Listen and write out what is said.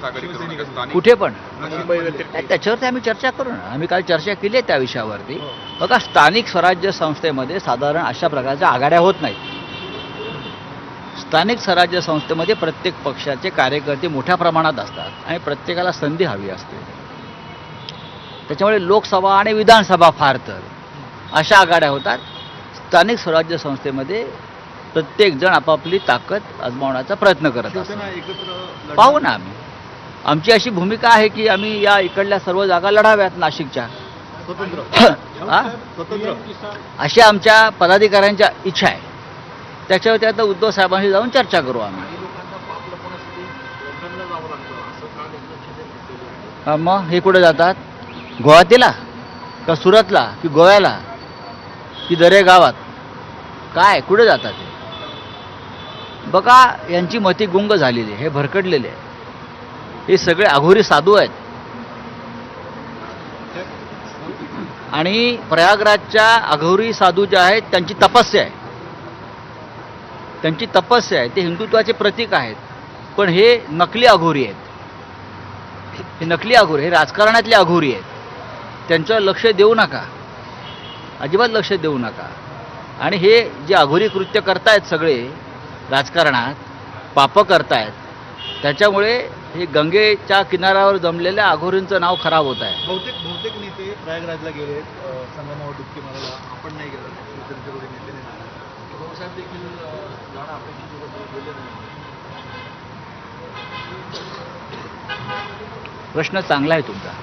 आघाडी करू नका, स्थानिक कुठे पण मुंबई व्यतिरिक्त त्याच्यावरती आम्ही चर्चा करू ना. आम्ही काल चर्चा केली आहे त्या विषयावरती. बघा, स्थानिक स्वराज्य संस्थेमध्ये साधारण अशा प्रकारच्या आघाड्या होत नाहीत. स्थानिक स्वराज्य संस्थेमध्ये प्रत्येक पक्षाचे कार्यकर्ते मोठ्या प्रमाणात असतात आणि प्रत्येकाला संधी हवी असते. त्याच्यामुळे लोकसभा आणि विधानसभा फार तर अशा आघाड्या होतात. स्थानिक स्वराज्य संस्थेमध्ये प्रत्येक जण आपापली ताकद आजमावण्याचा प्रयत्न करत असतो. पाहू ना आम्ही. आमची अशी भूमिका आहे की आम्ही या इकडल्या सर्व जागा लढाव्यात नाशिकच्या. हा? अशी आमच्या पदाधिकाऱ्यांच्या इच्छा आहे. त्याच्यावरती आता उद्धव साहेबांशी जाऊन चर्चा करू आम्ही. मग हे कुठे जातात? गुवाहाटीला का सुरतला की गोव्याला की दरे गावात? काय कुठे जातात हे? बघा, यांची मती गुंग झालेली आहे, हे भरकडलेले आहे. हे सगळे अघोरी साधू आहेत आणि प्रयागराजच्या अघोरी साधू जे आहेत त्यांची तपस्या आहे. त्यांची तपस्या आहे. ते हिंदुत्वाचे प्रतीक आहेत. पण हे नकली अघोरी आहेत. हे नकली अघोरी, हे राजकारणातले अघोरी आहेत. त्यांच्यावर लक्ष देऊ नका, अजिबात लक्ष देऊ नका. आणि हे जे अघोरी कृत्य करतायत सगळे राजकारणात, पापं करतायत, त्याच्यामुळे हे गंगेच्या किनाऱ्यावर जमलेल्या अघोरींचं नाव खराब होत आहे. बहुतेक नेते प्रयागराजला गेले संगमावर डुबकी मारायला. आपण नाही गेलो, शिवसेनेचे नेते नाही गेले. भाऊसाहेब देखील जाणं अपेक्षित होतं, गेले नाही. प्रश्न चांगला आहे तुमचा.